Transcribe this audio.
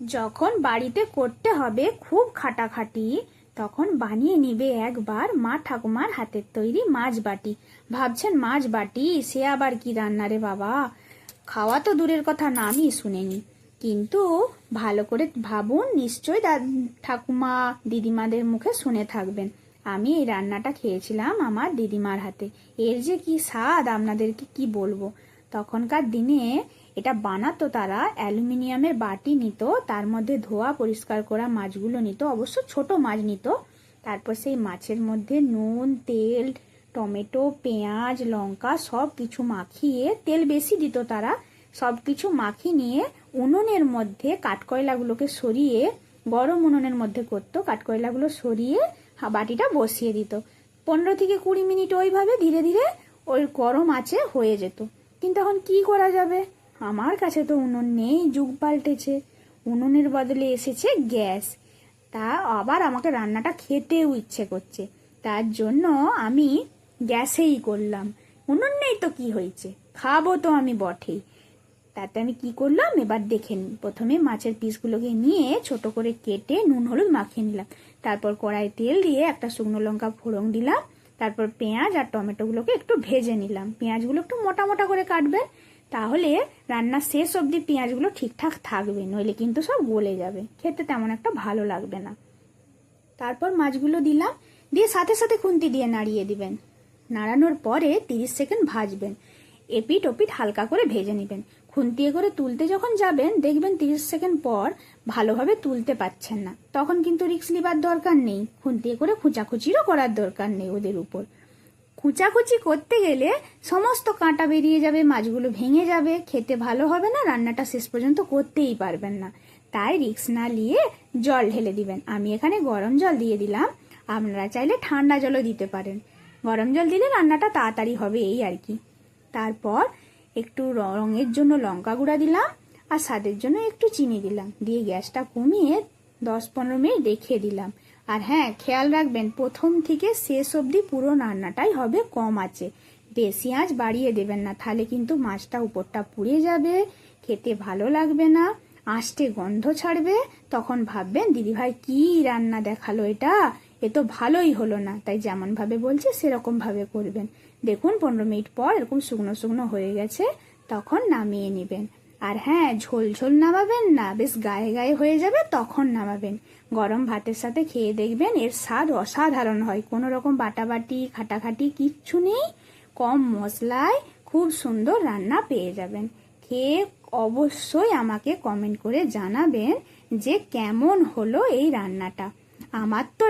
যখন বাড়িতে করতে হবে খুব খাটাখাটি, তখন বানিয়ে নিবে একবার মা ঠাকুমার হাতের তৈরি মাছ বাটি। ভাবছেন মাছ বাটি সে আবার কি রান্না রে বাবা, খাওয়া তো দূরের কথা, নামই শুনেনি। কিন্তু ভালো করে ভাবুন, নিশ্চয়ই ঠাকুমা দিদিমাদের মুখে শুনে থাকবেন। আমি এই রান্নাটা খেয়েছিলাম আমার দিদিমার হাতে, এর যে কি স্বাদ আপনাদেরকে কি বলবো। তখনকার দিনে এটা বানাতো তারা, অ্যালুমিনিয়ামের বাটি নিত, তার মধ্যে ধোয়া পরিষ্কার করা মাছগুলো নিত, অবশ্য ছোট মাছ নিত। তারপর সেই মাছের মধ্যে নুন, তেল, টমেটো, পেঁয়াজ, লঙ্কা সব কিছু মাখিয়ে, তেল বেশি দিত তারা, সব কিছু মাখিয়ে নিয়ে উনুনের মধ্যে কাঠকয়লাগুলোকে সরিয়ে, গরম উনুনের মধ্যে করতো, কাঠকয়লাগুলো সরিয়ে বাটিটা বসিয়ে দিত। 15 থেকে 20 মিনিট ওইভাবে ধীরে ধীরে ওই গরম আঁচে হয়ে যেত। কিন্তু এখন কি করা যাবে, আমার কাছে তো উনুন নেই, যুগ পাল্টেছে, উনুনের বদলে এসেছে গ্যাস। তা আবার আমাকে রান্নাটা খেতেও ইচ্ছে করছে, তার জন্য আমি গ্যাসেই করলাম। উনুন নেই তো কি হয়েছে, খাবো তো আমি বটেই। তাতে আমি কি করলাম এবার দেখে নিন। প্রথমে মাছের পিসগুলোকে নিয়ে ছোট করে কেটে নুন হলুদ মাখিয়ে নিলাম। তারপর কড়াই তেল দিয়ে একটা শুকনো লঙ্কা ফোড়ন দিলাম। তারপর পেঁয়াজ আর টমেটোগুলোকে একটু ভেজে নিলাম। পেঁয়াজগুলো একটু মোটা মোটা করে কাটবেন, তাহলে রান্নার শেষ অবধি পেঁয়াজগুলো ঠিকঠাক থাকবে, নইলে কিন্তু সব গলে যাবে, খেতে তেমন একটা ভালো লাগবে না। তারপর মাছগুলো দিলাম, দিয়ে সাথে সাথে খুন্তি দিয়ে নাড়িয়ে দিবেন। নাড়ানোর পরে 30 সেকেন্ড ভাজবেন, এপিট ওপিট হালকা করে ভেজে নেবেন। খুন্তিয়ে করে তুলতে যখন যাবেন দেখবেন 30 সেকেন্ড পর ভালোভাবে তুলতে পারছেন না, তখন কিন্তু রিস্ক নেবার দরকার নেই, খুন্তিয়ে করে খুঁচাখুচিরও করার দরকার নেই ওদের উপর। খুঁচাখুচি করতে গেলে সমস্ত কাঁটা বেরিয়ে যাবে, মাছগুলো ভেঙে যাবে, খেতে ভালো হবে না, রান্নাটা শেষ পর্যন্ত করতেই পারবেন না। তাই রিস্ক না নিয়ে জল ঢেলে দিবেন। আমি এখানে গরম জল দিয়ে দিলাম, আপনারা চাইলে ঠান্ডা জলও দিতে পারেন। গরম জল দিলে রান্নাটা তাড়াতাড়ি হবে এই আর কি। তারপর একটু রঙের জন্য লঙ্কা গুঁড়া দিলাম, আর স্বাদের জন্য একটু চিনি দিলাম, দিয়ে গ্যাসটা কমিয়ে 10-15 মিনিট রেখে দিলাম। আর হ্যাঁ, খেয়াল রাখবেন প্রথম থেকে শেষ অবধি পুরো রান্নাটাই হবে কম আঁচে, বেশি আঁচ বাড়িয়ে দেবেন না, তাহলে কিন্তু মাছটা উপরটা পুড়ে যাবে, খেতে ভালো লাগবে না, আঁশটে গন্ধ ছাড়বে। তখন ভাববেন দিদিভাই কি রান্না দেখালো এটা, এ তো ভালোই হলো না। তাই যেমন ভাবে বলছে সেরকম ভাবে করবেন। দেখুন 15 মিনিট পর এরকম শুকনো শুকনো হয়ে গেছে, তখন নামিয়ে নেবেন। আর হ্যাঁ, ঝোল ঝোল নামাবেন না, বেশ গায়ে গায়ে হয়ে যাবে তখন নামাবেন। গরম ভাতের সাথে খেয়ে দেখবেন এর স্বাদ অসাধারণ হয়, কোনো রকম বাটাবাটি খাটাখাটি কিচ্ছু নেই, কম মশলায় খুব সুন্দর রান্না পেয়ে যাবেন। খেয়ে অবশ্যই আমাকে কমেন্ট করে জানাবেন যে কেমন হলো এই রান্নাটা। আমার তো